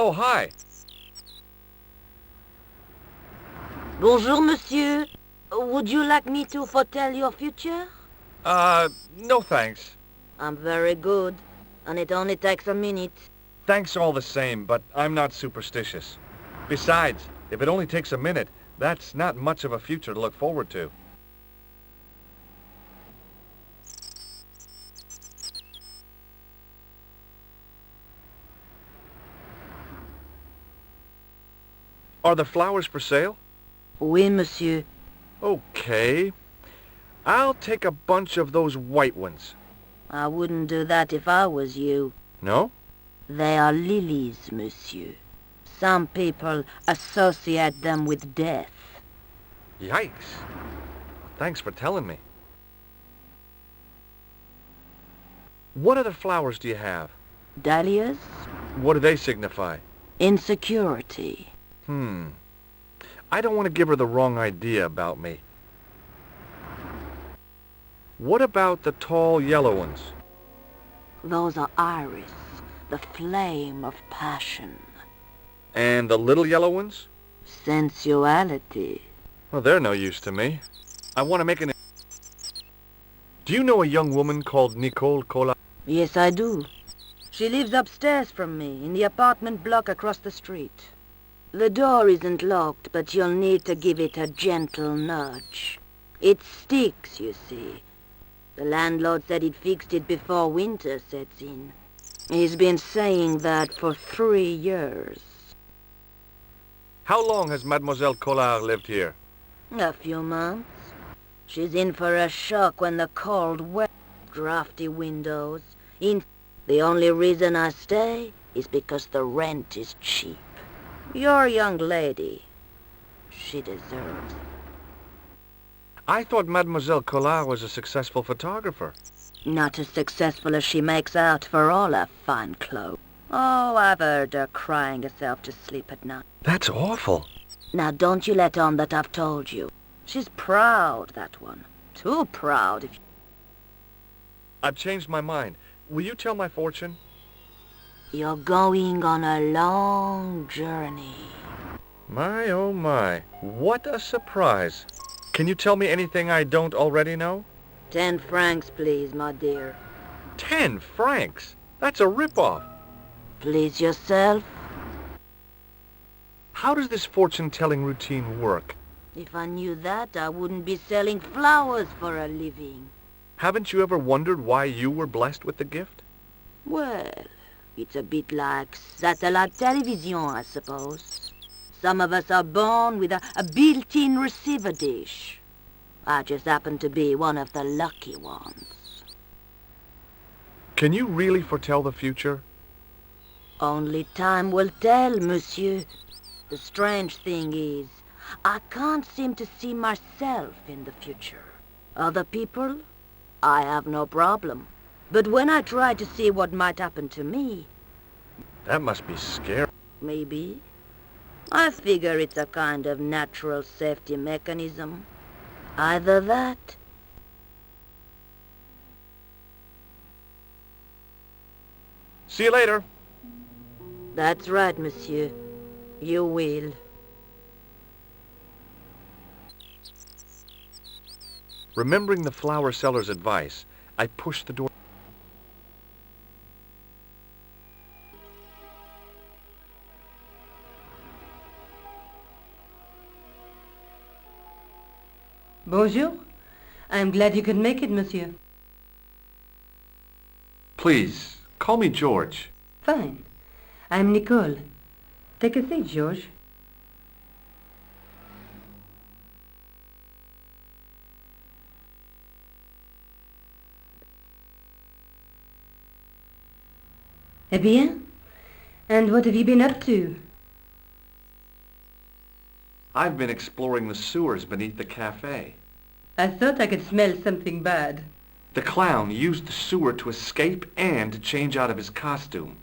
Oh, hi. Bonjour, monsieur. Would you like me to foretell your future? No thanks. I'm very good, and it only takes a minute. Thanks all the same, but I'm not superstitious. Besides, if it only takes a minute, that's not much of a future to look forward to. Are the flowers for sale? Oui, monsieur. Okay. I'll take a bunch of those white ones. I wouldn't do that if I was you. No? They are lilies, monsieur. Some people associate them with death. Yikes. Thanks for telling me. What other flowers do you have? Dahlias? What do they signify? Insecurity. I don't want to give her the wrong idea about me. What about the tall yellow ones? Those are iris, the flame of passion. And the little yellow ones? Sensuality. Well, they're no use to me. I want to make an... Do you know a young woman called Nicole Collard? Yes, I do. She lives upstairs from me, in the apartment block across the street. The door isn't locked, but you'll need to give it a gentle nudge. It sticks, you see. The landlord said he'd fixed it before winter sets in. He's been saying that for 3 years. How long has Mademoiselle Collard lived here? A few months. She's in for a shock when the cold weather, drafty windows. The only reason I stay is because the rent is cheap. Your young lady, she deserves. I thought Mademoiselle Collard was a successful photographer. Not as successful as she makes out for all her fine clothes. Oh, I've heard her crying herself to sleep at night. That's awful. Now don't you let on that I've told you. She's proud, that one. Too proud if you... I've changed my mind. Will you tell my fortune? You're going on a long journey. My, oh my. What a surprise. Can you tell me anything I don't already know? 10 francs, please, my dear. 10 francs? That's a rip-off. Please yourself. How does this fortune-telling routine work? If I knew that, I wouldn't be selling flowers for a living. Haven't you ever wondered why you were blessed with the gift? Well, it's a bit like satellite television, I suppose. Some of us are born with a built-in receiver dish. I just happen to be one of the lucky ones. Can you really foretell the future? Only time will tell, monsieur. The strange thing is, I can't seem to see myself in the future. Other people, I have no problem. But when I try to see what might happen to me... That must be scary. Maybe. I figure it's a kind of natural safety mechanism. Either that... See you later. That's right, monsieur. You will. Remembering the flower seller's advice, I pushed the door. Bonjour. I'm glad you could make it, monsieur. Please, call me George. Fine. I'm Nicole. Take a seat, George. Eh bien? And what have you been up to? I've been exploring the sewers beneath the cafe. I thought I could smell something bad. The clown used the sewer to escape and to change out of his costume.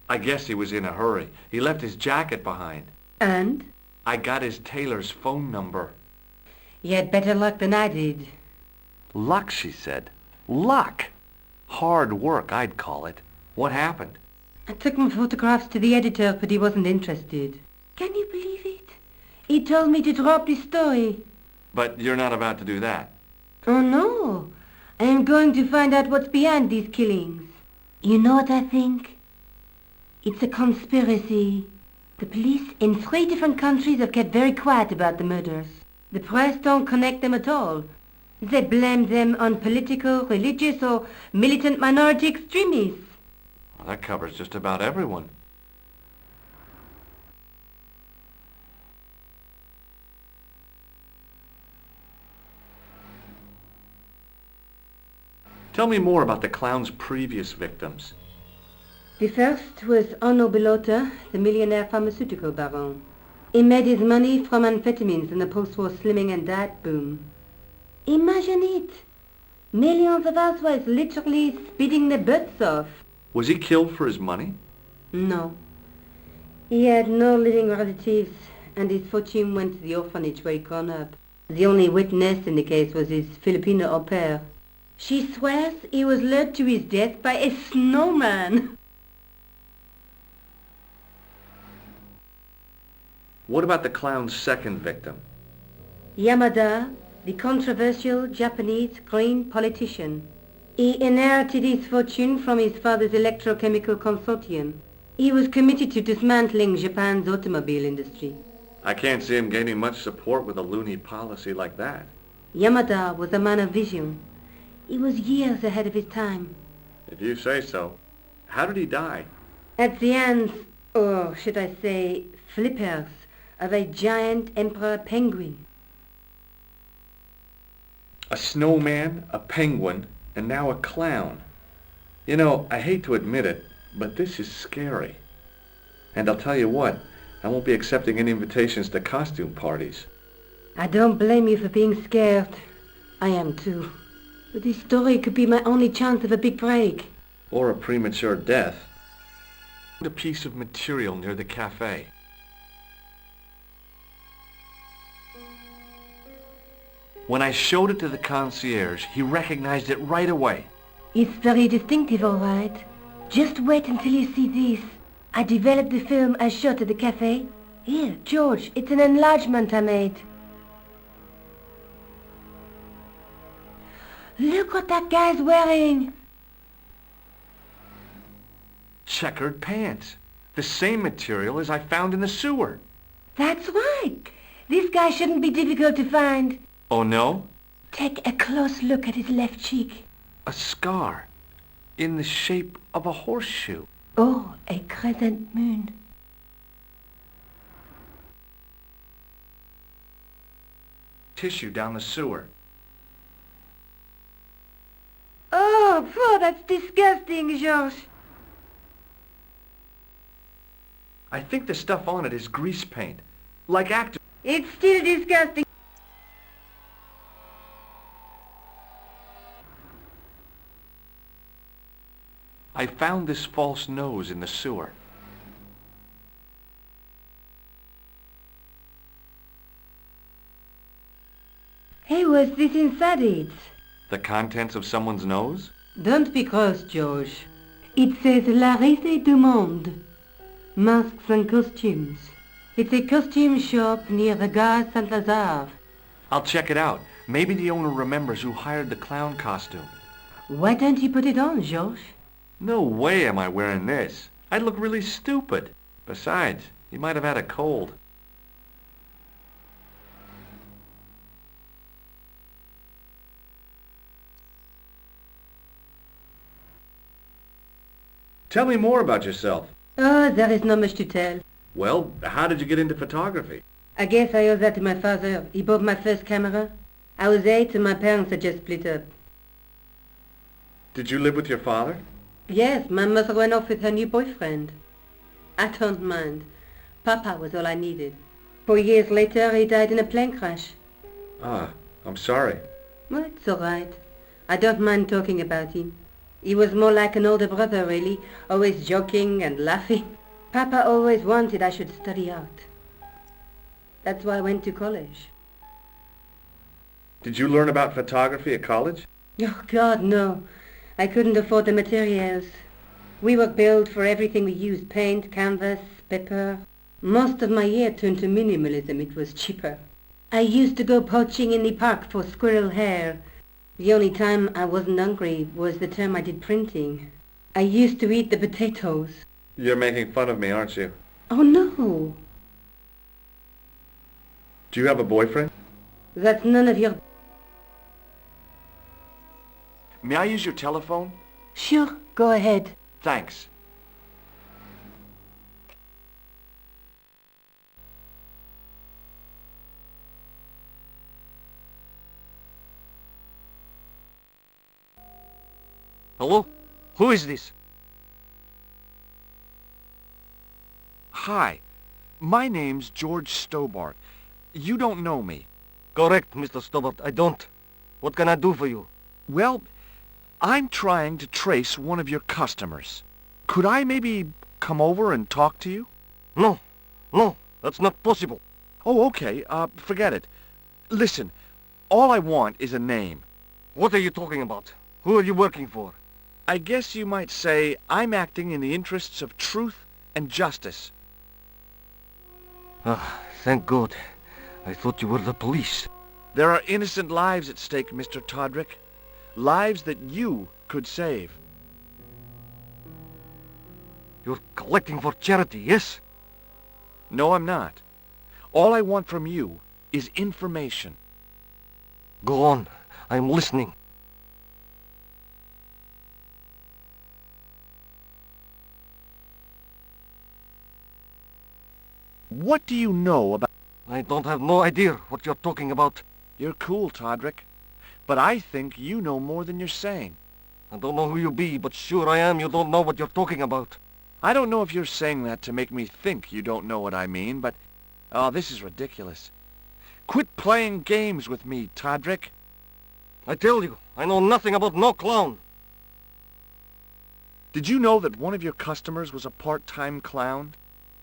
I guess he was in a hurry. He left his jacket behind. And? I got his tailor's phone number. You had better luck than I did. Luck, she said. Luck! Hard work, I'd call it. What happened? I took my photographs to the editor, but he wasn't interested. Can you believe it? He told me to drop the story. But you're not about to do that. Oh, no. I am going to find out what's behind these killings. You know what I think? It's a conspiracy. The police in 3 different countries have kept very quiet about the murders. The press don't connect them at all. They blame them on political, religious, or militant minority extremists. Well, that covers just about everyone. Tell me more about the clown's previous victims. The first was Onno Belota, the millionaire pharmaceutical baron. He made his money from amphetamines in the post-war slimming and diet boom. Imagine it! Millions of housewives literally speeding their butts off. Was he killed for his money? No. He had no living relatives, and his fortune went to the orphanage where he grew up. The only witness in the case was his Filipino au pair. She swears he was lured to his death by a snowman. What about the clown's second victim? Yamada, the controversial Japanese green politician. He inherited his fortune from his father's electrochemical consortium. He was committed to dismantling Japan's automobile industry. I can't see him gaining much support with a loony policy like that. Yamada was a man of vision. He was years ahead of his time. If you say so. How did he die? At the hands, or should I say, flippers, of a giant emperor penguin. A snowman, a penguin, and now a clown. You know, I hate to admit it, but this is scary. And I'll tell you what, I won't be accepting any invitations to costume parties. I don't blame you for being scared. I am too. But this story could be my only chance of a big break. Or a premature death. A piece of material near the cafe. When I showed it to the concierge, he recognized it right away. It's very distinctive, all right. Just wait until you see this. I developed the film I shot at the cafe. Here, George, it's an enlargement I made. Look what that guy's wearing. Checkered pants. The same material as I found in the sewer. That's right. This guy shouldn't be difficult to find. Oh, no? Take a close look at his left cheek. A scar. In the shape of a horseshoe. Oh, a crescent moon. Tissue down the sewer. Oh, that's disgusting, Georges. I think the stuff on it is grease paint. Like actor. It's still disgusting. I found this false nose in the sewer. Hey, what's this inside it? The contents of someone's nose? Don't be cross, George. It says La Risée du Monde. Masks and costumes. It's a costume shop near the Gare Saint-Lazare. I'll check it out. Maybe the owner remembers who hired the clown costume. Why don't you put it on, George? No way am I wearing this. I'd look really stupid. Besides, he might have had a cold. Tell me more about yourself. Oh, there is not much to tell. Well, how did you get into photography? I guess I owe that to my father. He bought my first camera. I was 8 and my parents had just split up. Did you live with your father? Yes, my mother went off with her new boyfriend. I don't mind. Papa was all I needed. 4 years later, he died in a plane crash. Ah, I'm sorry. Well, it's all right. I don't mind talking about him. He was more like an older brother, really, always joking and laughing. Papa always wanted I should study art. That's why I went to college. Did you learn about photography at college? Oh, God, no. I couldn't afford the materials. We were billed for everything we used: paint, canvas, paper. Most of my year turned to minimalism. It was cheaper. I used to go poaching in the park for squirrel hair. The only time I wasn't hungry was the term I did printing. I used to eat the potatoes. You're making fun of me, aren't you? Oh, no. Do you have a boyfriend? That's none of your... May I use your telephone? Sure, go ahead. Thanks. Hello? Who is this? Hi. My name's George Stobart. You don't know me. Correct, Mr. Stobart. I don't. What can I do for you? Well, I'm trying to trace one of your customers. Could I maybe come over and talk to you? No. No, that's not possible. Oh, okay. Forget it. Listen, all I want is a name. What are you talking about? Who are you working for? I guess you might say I'm acting in the interests of truth and justice. Ah, thank God. I thought you were the police. There are innocent lives at stake, Mr. Todrick. Lives that you could save. You're collecting for charity, yes? No, I'm not. All I want from you is information. Go on. I'm listening. What do you know about... I don't have no idea what you're talking about. You're cool, Todrick. But I think you know more than you're saying. I don't know who you be, but sure I am you don't know what you're talking about. I don't know if you're saying that to make me think you don't know what I mean, but... Oh, this is ridiculous. Quit playing games with me, Todrick. I tell you, I know nothing about no clown. Did you know that one of your customers was a part-time clown?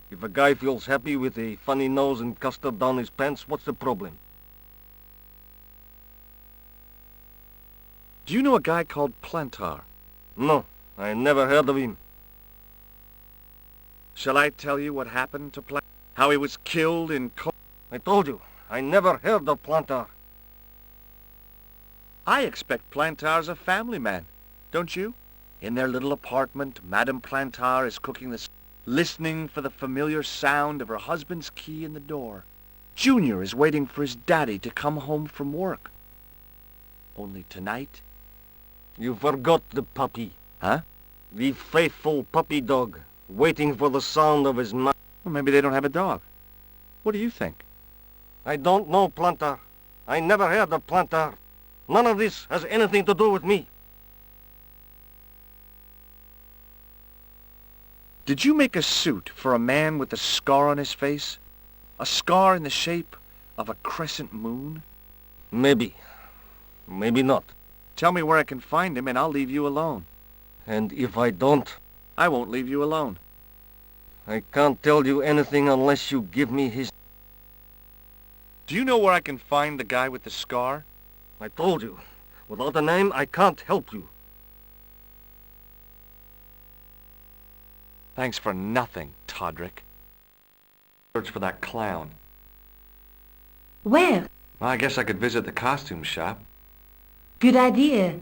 If a guy feels happy with a funny nose and custard down his pants, what's the problem? Do you know a guy called Plantar? No, I never heard of him. Shall I tell you what happened to Plantar? How he was killed in cold... I told you, I never heard of Plantar. I expect Plantar's a family man, don't you? In their little apartment, Madame Plantar is cooking the... listening for the familiar sound of her husband's key in the door. Junior is waiting for his daddy to come home from work. Only tonight... You forgot the puppy. Huh? The faithful puppy dog, waiting for the sound of his mouth. Well, maybe they don't have a dog. What do you think? I don't know Plantar. I never heard of Plantar. None of this has anything to do with me. Did you make a suit for a man with a scar on his face? A scar in the shape of a crescent moon? Maybe. Maybe not. Tell me where I can find him and I'll leave you alone. And if I don't, I won't leave you alone. I can't tell you anything unless you give me his... Do you know where I can find the guy with the scar? I told you. Without a name, I can't help you. Thanks for nothing, Todrick. Search for that clown. Where? Well, I guess I could visit the costume shop. Good idea.